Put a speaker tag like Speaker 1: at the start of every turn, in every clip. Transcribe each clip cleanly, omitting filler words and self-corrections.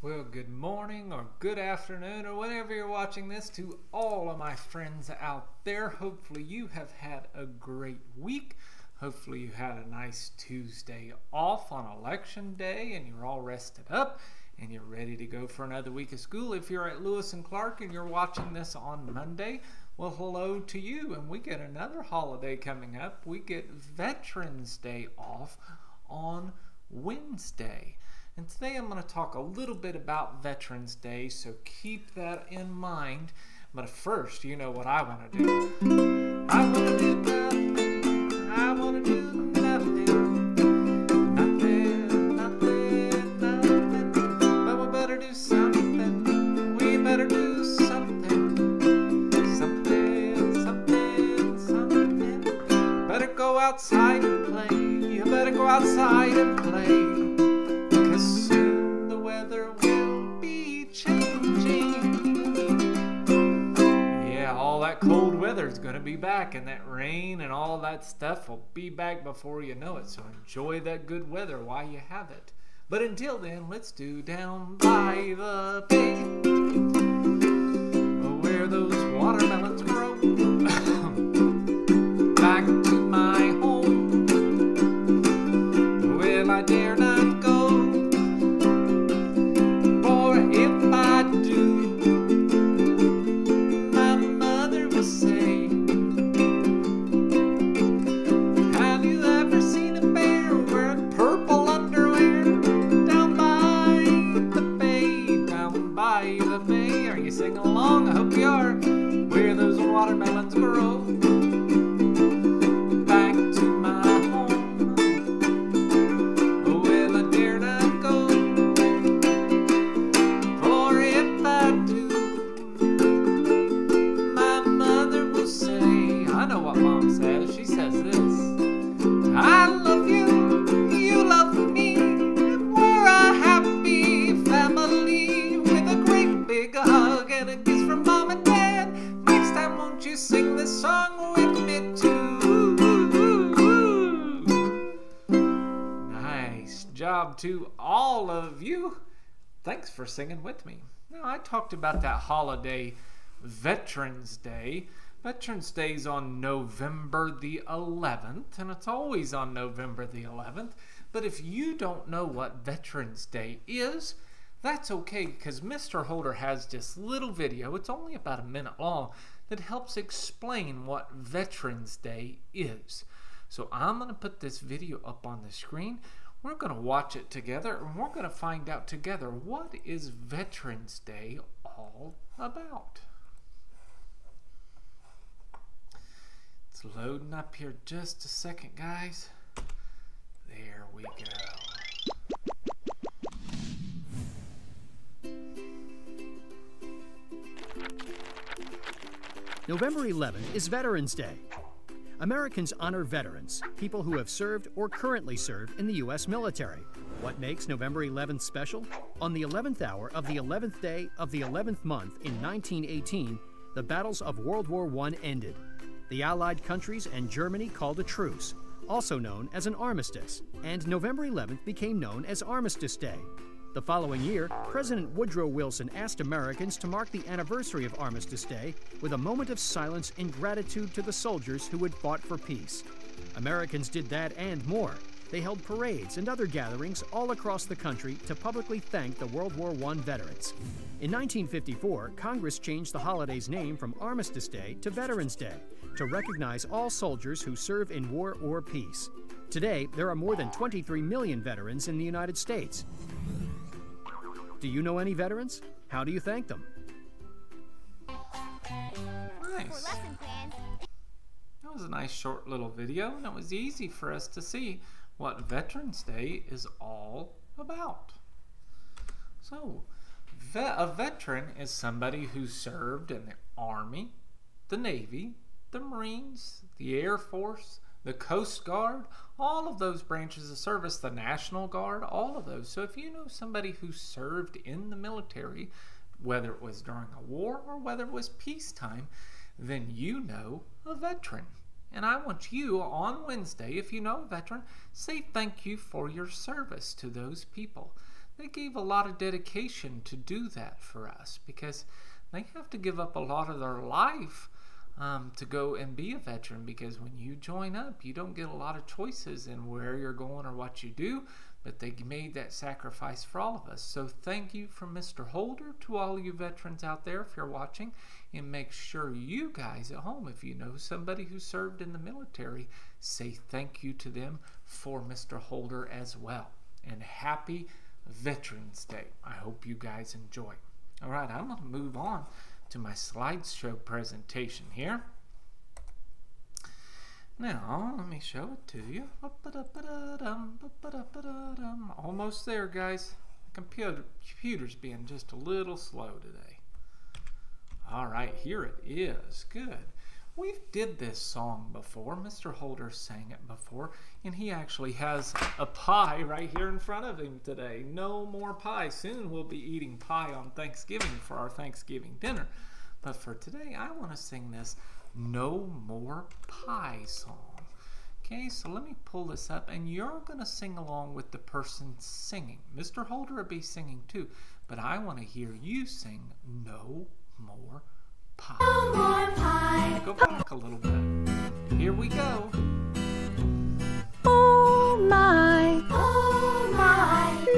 Speaker 1: Well, good morning or good afternoon or whenever you're watching this to all of my friends out there. Hopefully you have had a great week. Hopefully you had a nice Tuesday off on election day and you're all rested up and you're ready to go for another week of school. If you're at Lewis and Clark and you're watching this on Monday, well, hello to you. And we get another holiday coming up. We get Veterans Day off on Wednesday. And today I'm going to talk a little bit about Veterans Day, so keep that in mind. But first, you know what I want to do. I want to do nothing. I want to do nothing. Nothing, nothing, nothing. But we better do something. We better do something. Something, something, something. Better go outside and play. You better go outside and play. Soon the weather will be changing. Yeah, all that cold weather is going to be back, and that rain and all that stuff will be back before you know it. So enjoy that good weather while you have it. But until then, let's do Down by the Bay, where those watermelons grow. Back to my home. Well, I dare not go. Sing along, I hope you are, where those watermelons grow. Back to my home. Well, I dare not go, for if I do, my mother will say, I know what Mom says, she says this: I love you, you love me, we're a happy family with a great big hug and a kiss from Mom and Dad. Next time, won't you sing this song with me too? Nice job to all of you. Thanks for singing with me. Now, I talked about that holiday, Veterans Day. Veterans Day is on November the 11th, and it's always on November the 11th. But if you don't know what Veterans Day is, that's okay, because Mr. Holder has this little video, it's only about a minute long, that helps explain what Veterans Day is. So I'm going to put this video up on the screen. We're going to watch it together, and we're going to find out together, what is Veterans Day all about? It's loading up here just a second, guys. There we go.
Speaker 2: November 11th is Veterans Day. Americans honor veterans, people who have served or currently serve in the U.S. military. What makes November 11th special? On the 11th hour of the 11th day of the 11th month in 1918, the battles of World War I ended. The Allied countries and Germany called a truce, also known as an armistice, and November 11th became known as Armistice Day. The following year, President Woodrow Wilson asked Americans to mark the anniversary of Armistice Day with a moment of silence in gratitude to the soldiers who had fought for peace. Americans did that and more. They held parades and other gatherings all across the country to publicly thank the World War I veterans. In 1954, Congress changed the holiday's name from Armistice Day to Veterans Day to recognize all soldiers who serve in war or peace. Today, there are more than 23 million veterans in the United States. Do you know any veterans? How do you thank them?
Speaker 1: Nice. That was a nice short little video, and it was easy for us to see what Veterans Day is all about. So, a veteran is somebody who served in the Army, the Navy, the Marines, the Air Force, the Coast Guard, all of those branches of service, the National Guard, all of those. So if you know somebody who served in the military, whether it was during a war or whether it was peacetime, then you know a veteran. And I want you on Wednesday, if you know a veteran, say thank you for your service to those people. they gave a lot of dedication to do that for us, because they have to give up a lot of their life to go and be a veteran, because when you join up, you don't get a lot of choices in where you're going or what you do, but they made that sacrifice for all of us. So thank you from Mr. Holder to all you veterans out there if you're watching, and make sure you guys at home, if you know somebody who served in the military, say thank you to them for Mr. Holder as well. And happy Veterans Day. I hope you guys enjoy. All right, I'm going to move on to my slideshow presentation here. Now, let me show it to you. Almost there, guys. The computer's being just a little slow today. All right, here it is. Good. We've did this song before. Mr. Holder sang it before, and he actually has a pie right here in front of him today. No more pie. Soon we'll be eating pie on Thanksgiving for our Thanksgiving dinner. But for today, I want to sing this No More Pie song. Okay, so let me pull this up, and you're going to sing along with the person singing. Mr. Holder will be singing too, but I want to hear you sing No More Pie.
Speaker 3: No more pie.
Speaker 1: Go back a little bit. Here we go.
Speaker 3: Oh my,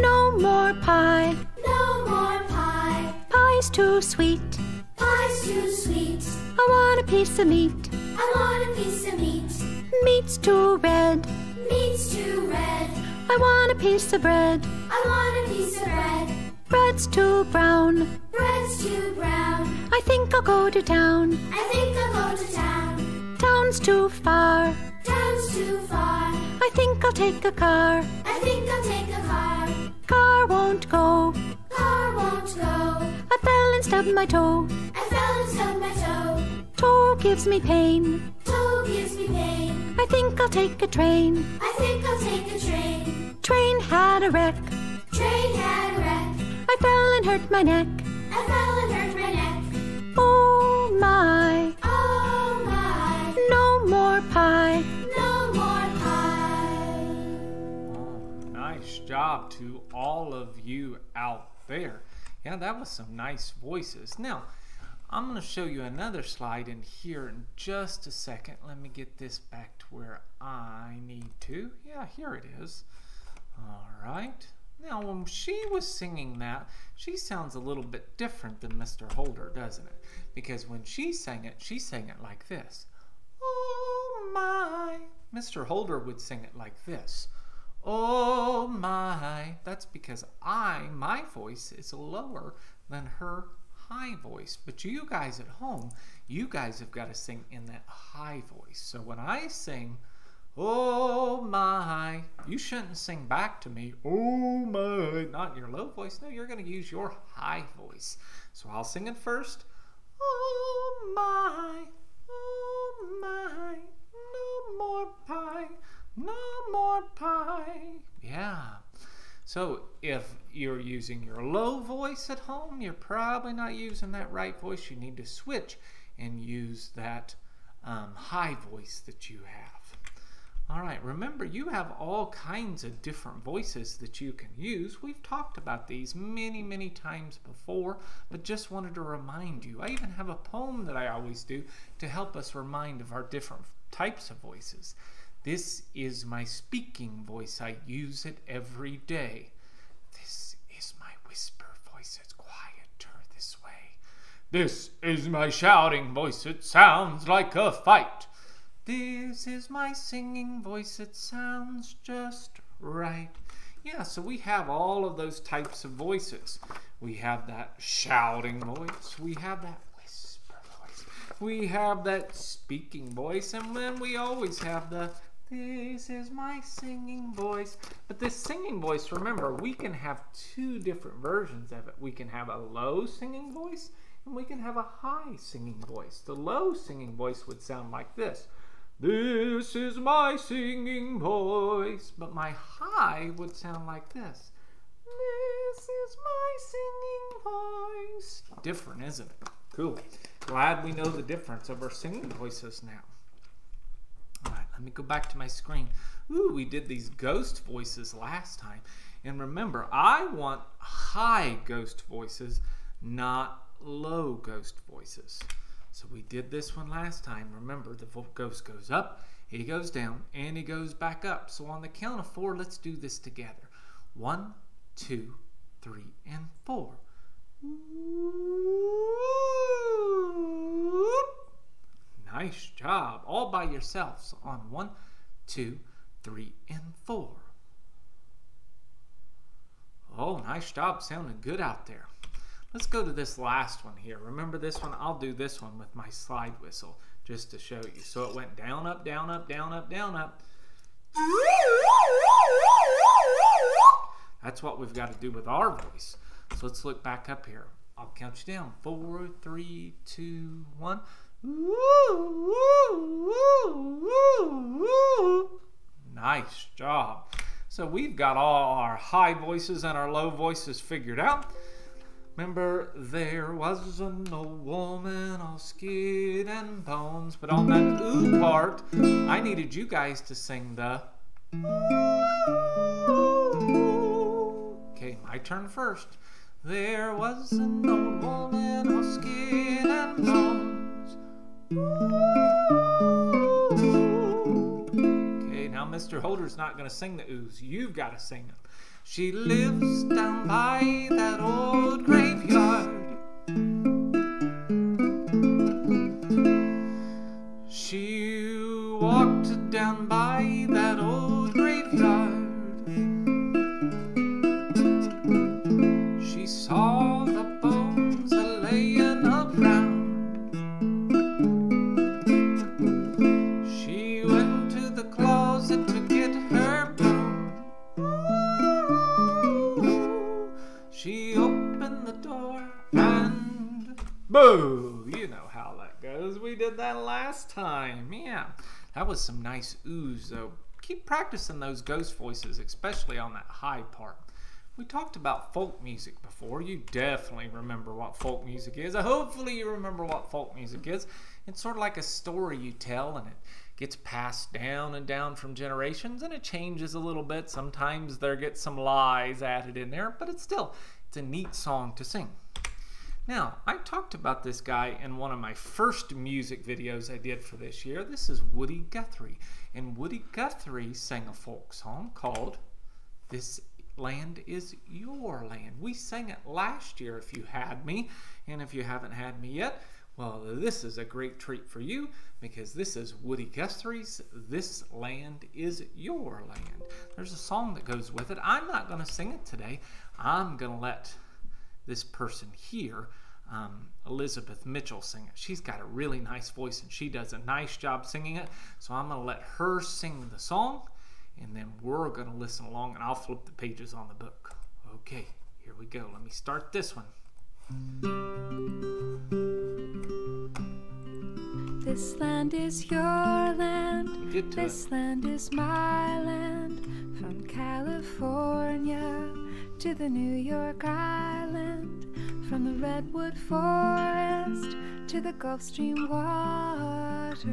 Speaker 3: no more pie.
Speaker 4: No more pie.
Speaker 3: Pie's too sweet.
Speaker 4: Pie's too sweet.
Speaker 3: I want a piece of meat.
Speaker 4: I want a piece of meat.
Speaker 3: Meat's too red.
Speaker 4: Meat's too red.
Speaker 3: I want a piece of bread.
Speaker 4: I want a piece of bread.
Speaker 3: Bread's too brown.
Speaker 4: Bread's too brown.
Speaker 3: I think I'll go to town.
Speaker 4: I think I'll go to town.
Speaker 3: Town's too far.
Speaker 4: Town's too far.
Speaker 3: I think I'll take a car.
Speaker 4: I think I'll take a car.
Speaker 3: Car won't go.
Speaker 4: Car won't go.
Speaker 3: I fell and stubbed my toe.
Speaker 4: I fell and stubbed my toe.
Speaker 3: Toe gives me pain.
Speaker 4: Toe gives me pain.
Speaker 3: I think I'll take a train.
Speaker 4: I think I'll take a train.
Speaker 3: Train had a wreck.
Speaker 4: Train had a wreck.
Speaker 3: I fell and hurt my neck.
Speaker 4: I fell and hurt my neck.
Speaker 3: Oh my,
Speaker 4: Oh my.
Speaker 3: no more pie.
Speaker 4: No more pie.
Speaker 1: Oh, nice job to all of you out there. Yeah, that was some nice voices. Now, I'm going to show you another slide in here in just a second. Let me get this back to where I need to. Yeah, here it is. All right. Now, when she was singing that, she sounds a little bit different than Mr. Holder, doesn't it? Because when she sang it like this. Oh my. Mr. Holder would sing it like this. Oh my. That's because my voice is lower than her high voice. But you guys at home, you guys have got to sing in that high voice. So when I sing, oh my, you shouldn't sing back to me, oh my, not in your low voice. No, you're going to use your high voice. So I'll sing it first. Oh my, no more pie, no more pie. Yeah. So if you're using your low voice at home, you're probably not using that right voice. You need to switch and use that high voice that you have. All right, remember, you have all kinds of different voices that you can use. We've talked about these many, many times before, but just wanted to remind you. I even have a poem that I always do to help us remind of our different types of voices. This is my speaking voice. I use it every day. This is my whisper voice. It's quieter this way. This is my shouting voice. It sounds like a fight. This is my singing voice. It sounds just right. Yeah, so we have all of those types of voices. We have that shouting voice. We have that whisper voice. We have that speaking voice. And then we always have the this is my singing voice. But this singing voice, remember, we can have two different versions of it. We can have a low singing voice and we can have a high singing voice. The low singing voice would sound like this. This is my singing voice. But my high would sound like this. This is my singing voice. Different, isn't it? Cool. Glad we know the difference of our singing voices now. All right, let me go back to my screen. Ooh, we did these ghost voices last time. And remember, I want high ghost voices, not low ghost voices. So we did this one last time. Remember, the ghost goes up, he goes down, and he goes back up. So on the count of 4, let's do this together. 1, 2, 3, and 4. Nice job. All by yourselves on 1, 2, 3, and 4. Oh, nice job. Sounding good out there. Let's go to this last one here. Remember this one? I'll do this one with my slide whistle just to show you. So it went down, up, down, up, down, up, down, up. That's what we've got to do with our voice. So let's look back up here. I'll count you down. 4, 3, 2, 1. Nice job. So we've got all our high voices and our low voices figured out. Remember, there was an old woman, all skin and bones. But on that ooh part, I needed you guys to sing the ooh. Okay, my turn first. There was an old woman, all skin and bones. Okay, now Mr. Holder's not going to sing the oohs. You've got to sing them. She lives down by that old graveyard. She walked down by that old graveyard. She saw the bones a-laying around. She went to the closet to get her broom. She opened the door and boo! You know how that goes. We did that last time. Yeah, that was some nice oohs though. Keep practicing those ghost voices, especially on that high part. We talked about folk music before. You definitely remember what folk music is. Hopefully you remember what folk music is. It's sort of like a story you tell, and it gets passed down and down from generations, and it changes a little bit. Sometimes there gets some lies added in there, but it's a neat song to sing. Now, I talked about this guy in one of my first music videos I did for this year. This is Woody Guthrie, and Woody Guthrie sang a folk song called This Land Is Your Land. We sang it last year if you had me, and if you haven't had me yet, well, this is a great treat for you because this is Woody Guthrie's This Land Is Your Land. There's a song that goes with it. I'm not going to sing it today. I'm going to let this person here, Elizabeth Mitchell, sing it. She's got a really nice voice and she does a nice job singing it. So I'm going to let her sing the song and then we're going to listen along and I'll flip the pages on the book. Okay, here we go. Let me start this one.
Speaker 3: This land is your land.
Speaker 1: This
Speaker 3: land is my land. From California to the New York Island. From the Redwood Forest to the Gulf Stream waters.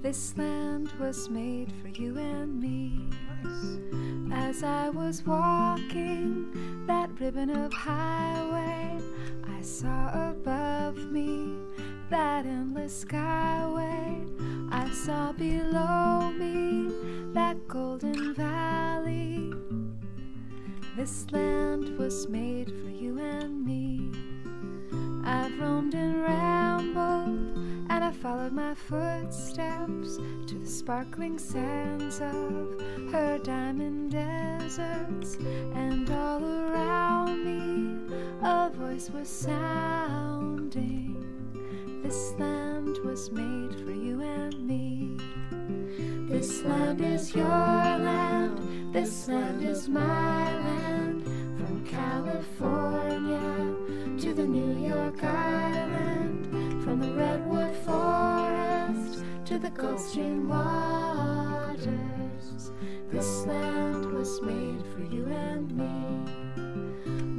Speaker 3: This land was made for you and me. As I was walking that ribbon of highway, I saw above me that endless skyway. I saw below me that golden valley. This land was made for you and me. I've roamed and rambled, and I followed my footsteps to the sparkling sands of her diamond deserts. And all around me a voice was sounding. This land was made for you and me. This land is your land. This land is my land. From California to the New York Island. From the Redwood Forest to the Gulf Stream waters. This land was made for you and me.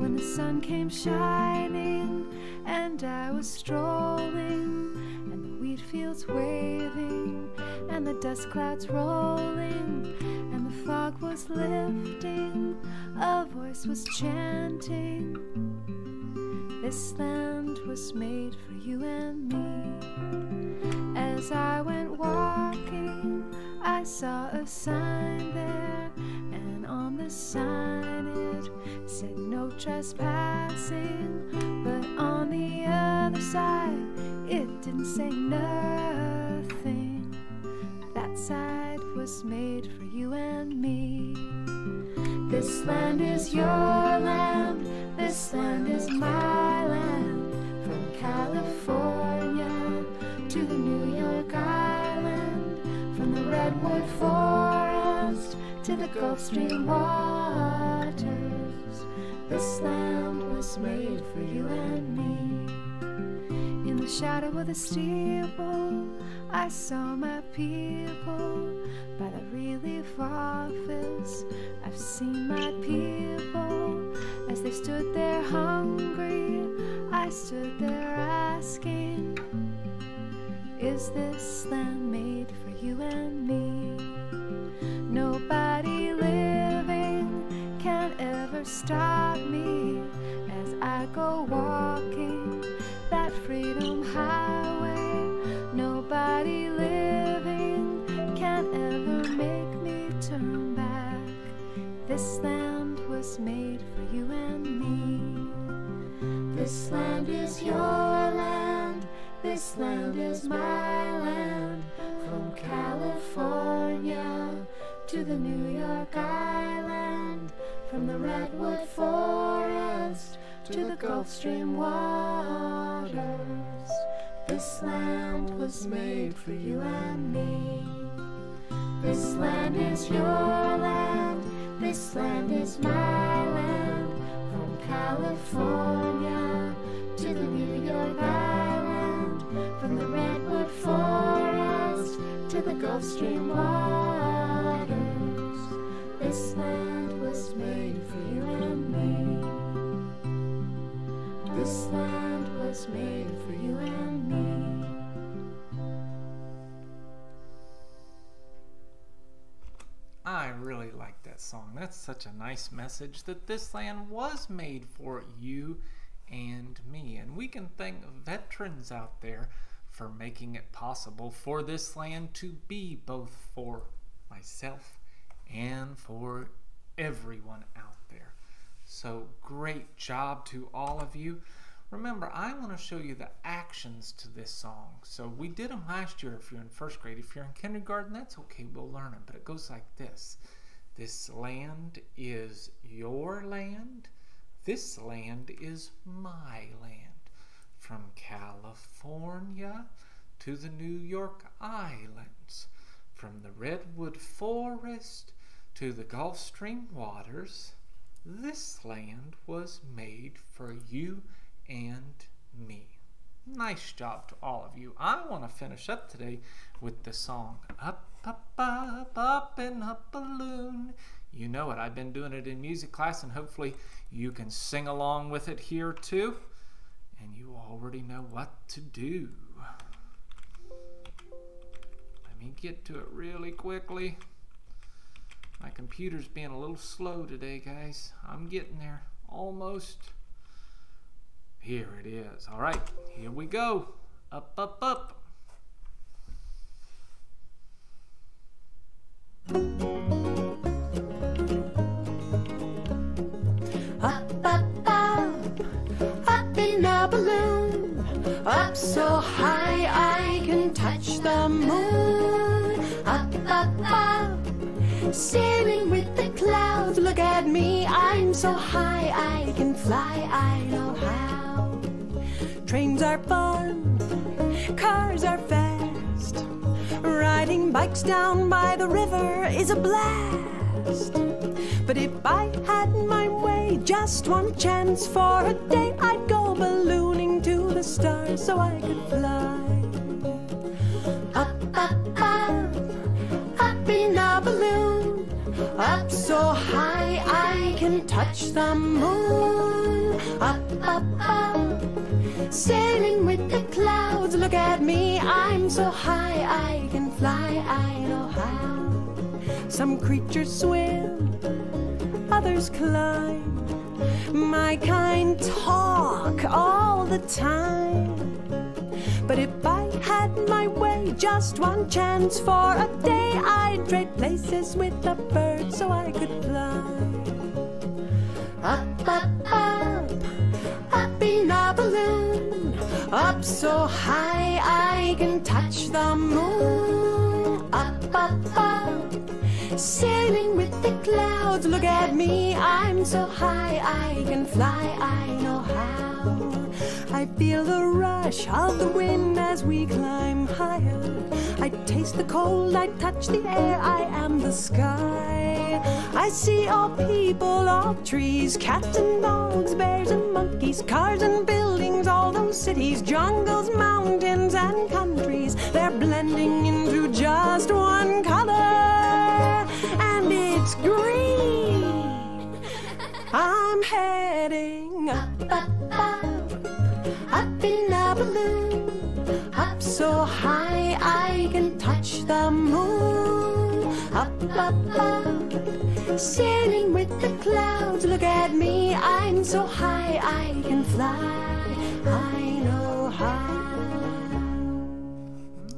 Speaker 3: When the sun came shining and I was strolling, and the wheat fields waving, and the dust clouds rolling, and the fog was lifting, a voice was chanting, this land was made for you and me. As I went walking, I saw a sign there, and on the sign it said no trespassing, but on the other side it didn't say nothing. That side was made for you and me. This land is your land, this land is my land, from California to the New York Island, from the Redwood Forest to the Gulf Stream waters. This land was made for you and me. In the shadow of the steeple, I saw my people. By the relief office, I've seen my people. As they stood there hungry, I stood there asking, is this land made for you and me? Nobody living can ever stop me as I go walking that freedom highway. Nobody living can ever make me turn back. This land was made for you and me. This land is your land, this land is my land, from California to the New York Island, from the Redwood Forest to the Gulf Stream waters. This land was made for you and me. This land is your land, this land is my land, from California to the New York Island, from the Redwood Forest to the Gulf Stream waters. This land was made for you and me. This land was made for you and me.
Speaker 1: I really like that song. That's such a nice message that this land was made for you and me. And we can thank veterans out there for making it possible for this land to be both for myself and for everyone out there. So great job to all of you. Remember, I want to show you the actions to this song. So we did them last year if you're in first grade. If you're in kindergarten, that's okay, we'll learn them. But it goes like this. This land is your land. This land is my land. From California to the New York Islands. From the Redwood Forest to the Gulf Stream waters. This land was made for you and me. Nice job to all of you. I want to finish up today with the song Up, Up, Up, Up in a Balloon. You know it. I've been doing it in music class, and hopefully you can sing along with it here too. And you already know what to do. Let me get to it really quickly. My computer's being a little slow today, guys. I'm getting there. Almost. Here it is. All right, here we go. Up, up, up.
Speaker 5: Up, up, up, up in a balloon, up so high I can touch the moon. Up, up, up, sailing with the clouds. Look at me, I'm so high I can fly, I know how. Trains are fun, cars are fast. Riding bikes down by the river is a blast. But if I had my way, just one chance for a day, I'd go ballooning to the stars so I could fly. Up, up, up, up in a balloon, up so high I can touch the moon. Up, up, up, sailing with the clouds. Look at me, I'm so high I can fly, I know how. Some creatures swim, others climb. My kind talk all the time. But if I had my way, just one chance for a day, I'd trade places with the birds so I could fly. Up, up, up, up in a balloon, up so high I can touch the moon. Up, up, up, sailing with the clouds. Look at me, I'm so high I can fly, I know how. I feel the rush of the wind as we climb higher. I taste the cold, I touch the air, I am the sky. I see all people, all trees, cats and dogs, bears and monkeys, cars and buildings, all those cities, jungles, mountains and countries. They're blending into just one color, and it's green. I'm heading up, up, up, up in a balloon, up so high I can touch the moon. Up, up, up, sailing with the clouds. Look at me, I'm so high I can fly, I know how.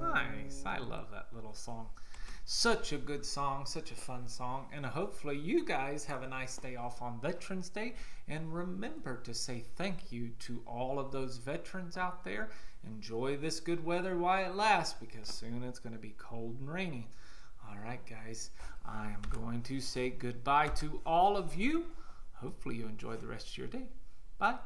Speaker 1: Nice. I love that little song. Such a good song, such a fun song, and hopefully you guys have a nice day off on Veterans Day, and remember to say thank you to all of those veterans out there. Enjoy this good weather while it lasts, because soon it's going to be cold and rainy. Alright guys, I am going to say goodbye to all of you. Hopefully you enjoy the rest of your day. Bye.